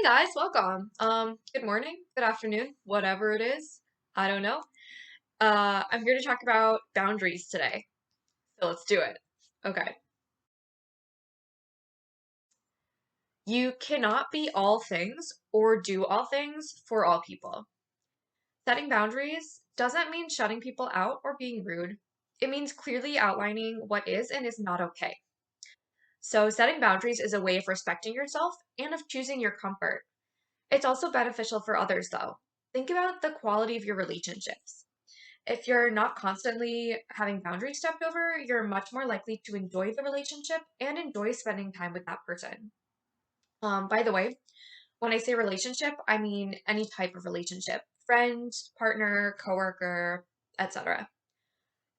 Hey guys, welcome. Good morning, good afternoon, whatever it is. I don't know. I'm here to talk about boundaries today. So let's do it. Okay. You cannot be all things or do all things for all people. Setting boundaries doesn't mean shutting people out or being rude. It means clearly outlining what is and is not okay. So setting boundaries is a way of respecting yourself and of choosing your comfort. It's also beneficial for others though. Think about the quality of your relationships. If you're not constantly having boundaries stepped over, you're much more likely to enjoy the relationship and enjoy spending time with that person. By the way, when I say relationship, I mean any type of relationship, friend, partner, coworker, etc.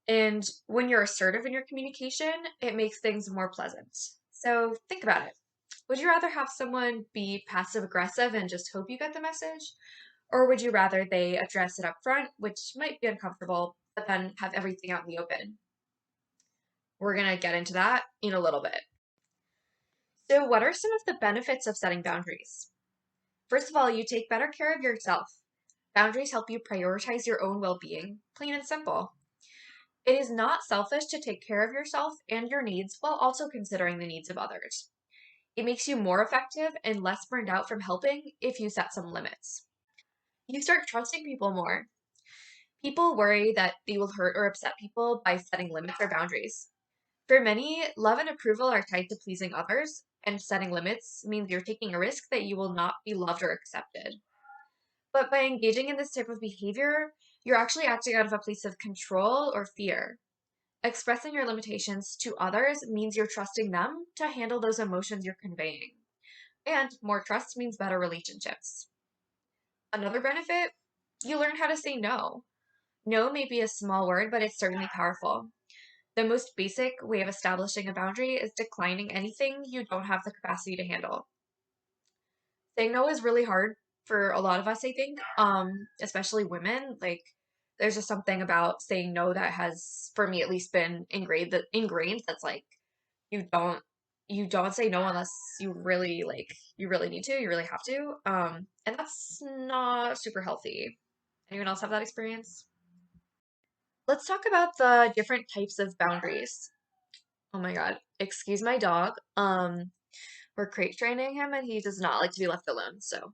And when you're assertive in your communication, it makes things more pleasant. So think about it. Would you rather have someone be passive aggressive and just hope you get the message? Or would you rather they address it up front, which might be uncomfortable, but then have everything out in the open? We're going to get into that in a little bit. So, what are some of the benefits of setting boundaries? First of all, you take better care of yourself. Boundaries help you prioritize your own well being, plain and simple. It is not selfish to take care of yourself and your needs while also considering the needs of others. It makes you more effective and less burned out from helping if you set some limits. You start trusting people more. People worry that they will hurt or upset people by setting limits or boundaries. For many, love and approval are tied to pleasing others, and setting limits means you're taking a risk that you will not be loved or accepted. But by engaging in this type of behavior, you're actually acting out of a place of control or fear. Expressing your limitations to others means you're trusting them to handle those emotions you're conveying. And more trust means better relationships. Another benefit, you learn how to say no. No may be a small word, but it's certainly powerful. The most basic way of establishing a boundary is declining anything you don't have the capacity to handle. Saying no is really hard for a lot of us, I think, especially women. Like, there's just something about saying no that has, for me at least, been ingrained. That's like you don't you don't say no unless you really need to, you really have to. And that's not super healthy. Anyone else have that experience? Let's talk about the different types of boundaries. Oh my God. Excuse my dog. We're crate training him and he does not like to be left alone. So,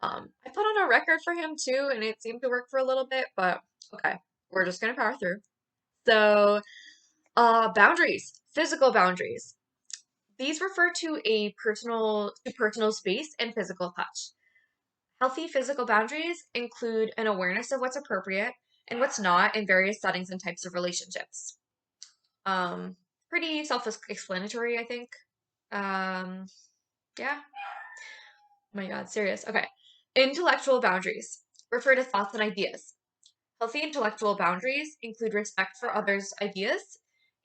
I put on a record for him too, and it seemed to work for a little bit, but okay. We're just gonna power through. So, boundaries, physical boundaries. These refer to personal space and physical touch. Healthy physical boundaries include an awareness of what's appropriate and what's not in various settings and types of relationships. Um, Pretty self-explanatory, I think. Um, yeah. Oh my God, serious. Okay. Intellectual boundaries refer to thoughts and ideas. Healthy intellectual boundaries include respect for others' ideas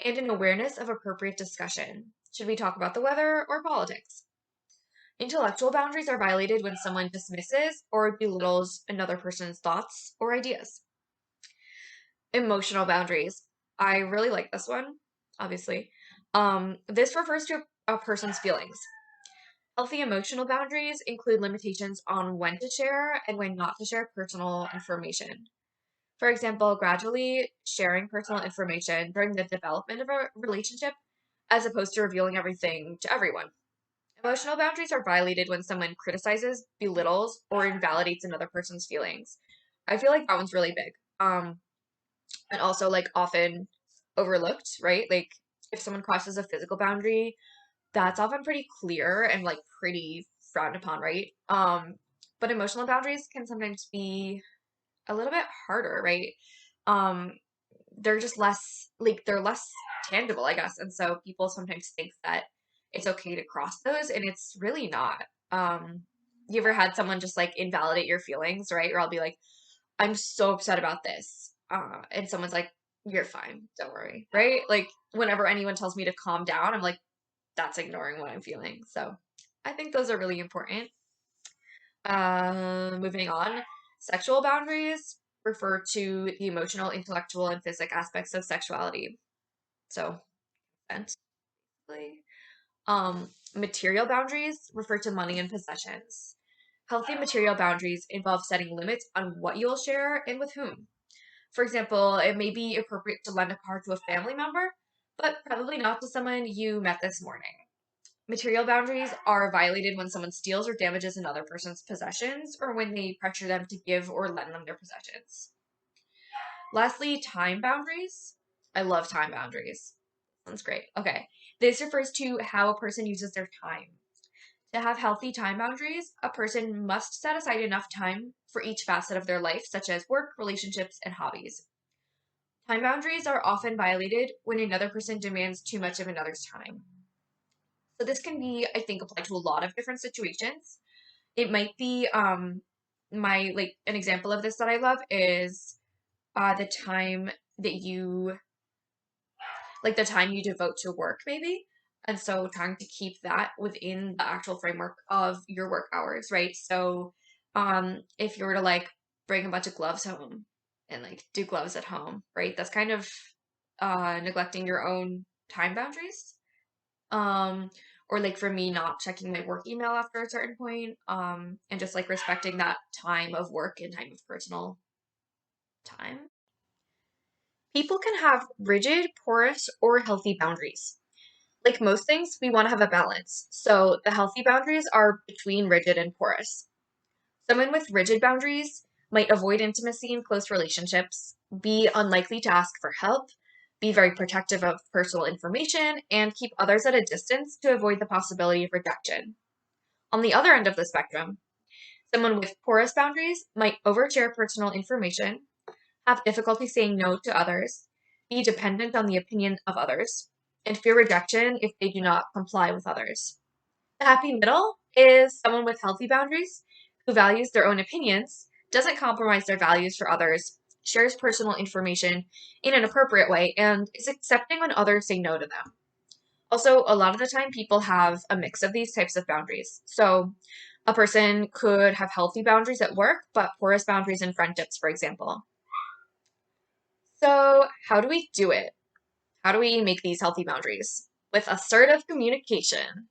and an awareness of appropriate discussion. Should we talk about the weather or politics? Intellectual boundaries are violated when someone dismisses or belittles another person's thoughts or ideas. Emotional boundaries. I really like this one, obviously. This refers to a person's feelings. Healthy emotional boundaries include limitations on when to share and when not to share personal information. For example, gradually sharing personal information during the development of a relationship as opposed to revealing everything to everyone. Emotional boundaries are violated when someone criticizes, belittles, or invalidates another person's feelings. I feel like that one's really big. And also like often overlooked, right? Like if someone crosses a physical boundary, that's often pretty clear and like pretty frowned upon, right? But emotional boundaries can sometimes be a little bit harder, right? Um, they're just less like they're less tangible, I guess. And so people sometimes think that it's okay to cross those, and it's really not. You ever had someone just like invalidate your feelings, right? Or I'll be like, I'm so upset about this. And someone's like, you're fine, don't worry, right? Like whenever anyone tells me to calm down, I'm like, that's ignoring what I'm feeling. So I think those are really important. Moving on, sexual boundaries refer to the emotional, intellectual, and physic aspects of sexuality. So, consent, basically. Material boundaries refer to money and possessions. Healthy material boundaries involve setting limits on what you'll share and with whom. For example, it may be appropriate to lend a car to a family member, but probably not to someone you met this morning. Material boundaries are violated when someone steals or damages another person's possessions or when they pressure them to give or lend them their possessions. Lastly, time boundaries. I love time boundaries. Sounds great. Okay. This refers to how a person uses their time. To have healthy time boundaries, a person must set aside enough time for each facet of their life, such as work, relationships, and hobbies. Time boundaries are often violated when another person demands too much of another's time. So this can be, I think, applied to a lot of different situations. It might be my like an example of this that I love is the time that you like the time you devote to work maybe. And so trying to keep that within the actual framework of your work hours, right? So if you were to like bring a bunch of gloves home and like do gloves at home, right? That's kind of neglecting your own time boundaries. Um or like for me not checking my work email after a certain point, and just like respecting that time of work and time of personal time. People can have rigid, porous, or healthy boundaries. Like most things, we want to have a balance. So the healthy boundaries are between rigid and porous. Someone with rigid boundaries might avoid intimacy in close relationships, be unlikely to ask for help, be very protective of personal information, and keep others at a distance to avoid the possibility of rejection. On the other end of the spectrum, someone with porous boundaries might overshare personal information, have difficulty saying no to others, be dependent on the opinion of others, and fear rejection if they do not comply with others. The happy middle is someone with healthy boundaries who values their own opinions, doesn't compromise their values for others, shares personal information in an appropriate way, and is accepting when others say no to them. Also, a lot of the time, people have a mix of these types of boundaries. So, a person could have healthy boundaries at work, but porous boundaries in friendships, for example. So, how do we do it? How do we make these healthy boundaries? With assertive communication.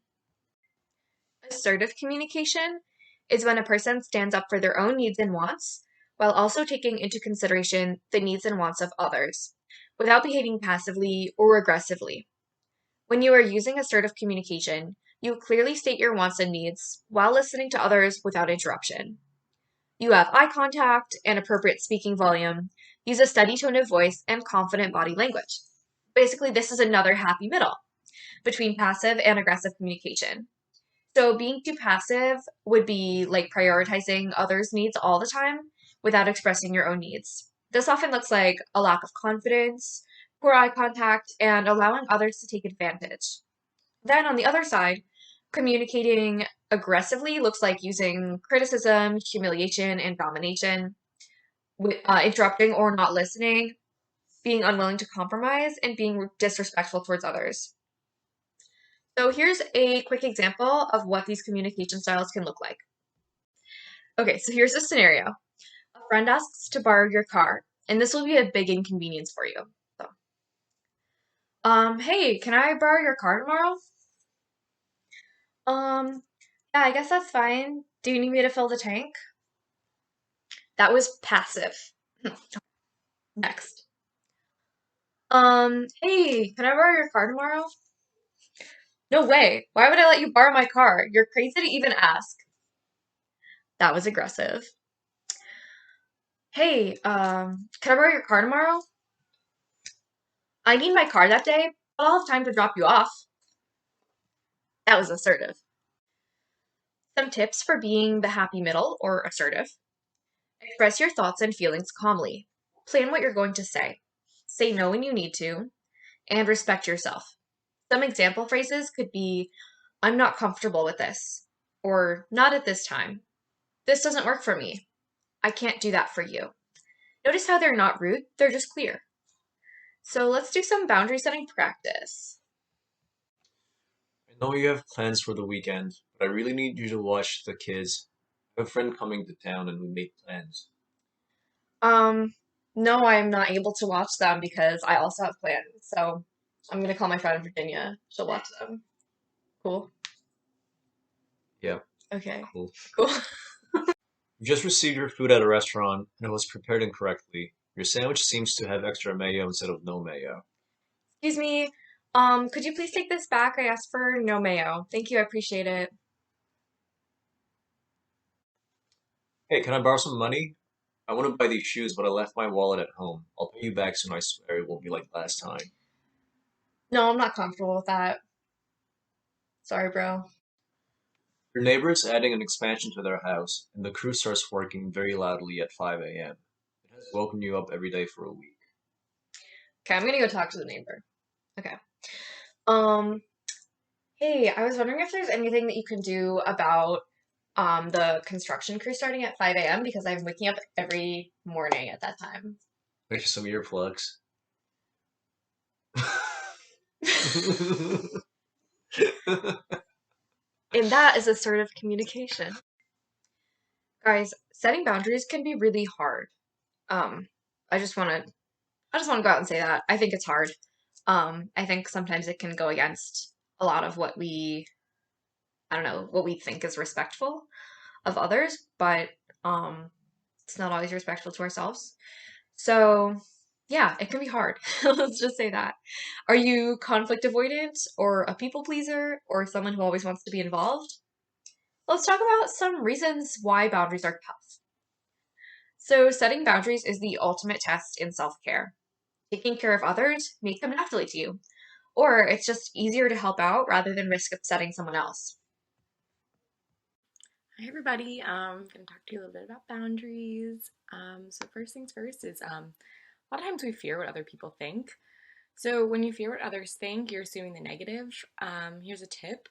Assertive communication is when a person stands up for their own needs and wants while also taking into consideration the needs and wants of others without behaving passively or aggressively. When you are using assertive communication, you clearly state your wants and needs while listening to others without interruption. You have eye contact and appropriate speaking volume, use a steady tone of voice, and confident body language. Basically, this is another happy middle between passive and aggressive communication. So being too passive would be like prioritizing others' needs all the time without expressing your own needs. This often looks like a lack of confidence, poor eye contact, and allowing others to take advantage. Then on the other side, communicating aggressively looks like using criticism, humiliation, and domination, interrupting or not listening, being unwilling to compromise, and being disrespectful towards others. So here's a quick example of what these communication styles can look like. Okay, so here's a scenario. A friend asks to borrow your car, and this will be a big inconvenience for you. So, hey, can I borrow your car tomorrow? Yeah, I guess that's fine. Do you need me to fill the tank? That was passive. Next. Hey, can I borrow your car tomorrow? No way. Why would I let you borrow my car? You're crazy to even ask. That was aggressive. Hey, can I borrow your car tomorrow? I need my car that day, but I'll have time to drop you off. That was assertive. Some tips for being the happy middle or assertive. Express your thoughts and feelings calmly. Plan what you're going to say. Say no when you need to, and respect yourself. Some example phrases could be, I'm not comfortable with this, or not at this time. This doesn't work for me. I can't do that for you. Notice how they're not rude, they're just clear. So let's do some boundary setting practice. I know you have plans for the weekend, but I really need you to watch the kids. I have a friend coming to town and we made plans. Um, no, I'm not able to watch them because I also have plans. So I'm gonna call my friend in Virginia. She'll watch them. Cool. Yeah, Okay, cool. cool. You just received your food at a restaurant and it was prepared incorrectly. Your sandwich seems to have extra mayo instead of no mayo. Excuse me. Could you please take this back? I asked for no mayo. Thank you, I appreciate it. Hey, can I borrow some money? I want to buy these shoes, but I left my wallet at home. I'll pay you back soon, I swear it won't be like last time. No, I'm not comfortable with that. Sorry, bro. Your neighbor is adding an expansion to their house, and the crew starts working very loudly at 5 a.m. It has woken you up every day for a week. Okay, I'm gonna go talk to the neighbor. Okay. Um, hey, I was wondering if there's anything that you can do about the construction crew starting at 5 a.m. because I'm waking up every morning at that time. There's some earplugs. And that is a sort of communication. Guys, setting boundaries can be really hard. Um, I just want to I just want to go out and say that. I think it's hard. I think sometimes it can go against a lot of what I don't know, what we think is respectful of others, but um, it's not always respectful to ourselves. So, yeah, it can be hard. Let's just say that. Are you conflict avoidant or a people pleaser or someone who always wants to be involved? Let's talk about some reasons why boundaries are tough. So, setting boundaries is the ultimate test in self-care. Taking care of others make them naturally to you, or it's just easier to help out rather than risk upsetting someone else. Hi everybody. I'm going to talk to you a little bit about boundaries. So first things first is a lot of times we fear what other people think. So when you fear what others think, you're assuming the negative. Here's a tip: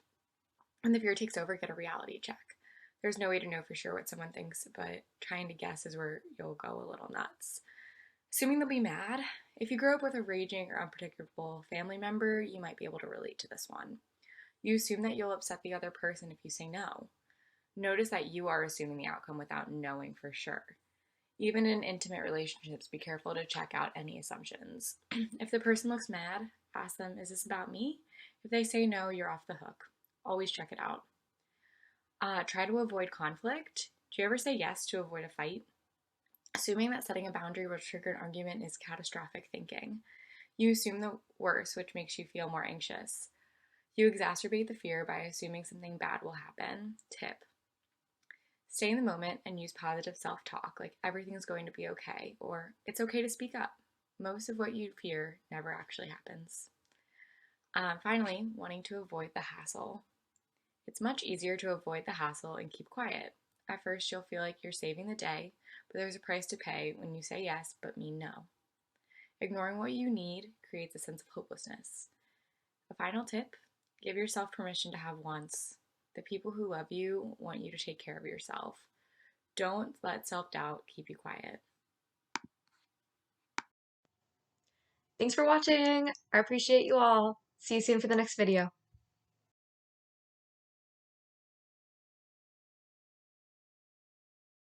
when the fear takes over, get a reality check. There's no way to know for sure what someone thinks, but trying to guess is where you'll go a little nuts. Assuming they'll be mad. If you grow up with a raging or unpredictable family member, you might be able to relate to this one. You assume that you'll upset the other person if you say no. Notice that you are assuming the outcome without knowing for sure. Even in intimate relationships, be careful to check out any assumptions. If the person looks mad, ask them, is this about me? If they say no, you're off the hook. Always check it out. Try to avoid conflict. Do you ever say yes to avoid a fight? Assuming that setting a boundary will trigger an argument is catastrophic thinking. You assume the worst, which makes you feel more anxious. You exacerbate the fear by assuming something bad will happen. Tip: stay in the moment and use positive self talk, like everything's going to be okay, or it's okay to speak up. Most of what you fear never actually happens. Finally, wanting to avoid the hassle. It's much easier to avoid the hassle and keep quiet. At first, you'll feel like you're saving the day, but there's a price to pay when you say yes but mean no. Ignoring what you need creates a sense of hopelessness. A final tip: give yourself permission to have wants. The people who love you want you to take care of yourself. Don't let self doubt keep you quiet. Thanks for watching. I appreciate you all. See you soon for the next video.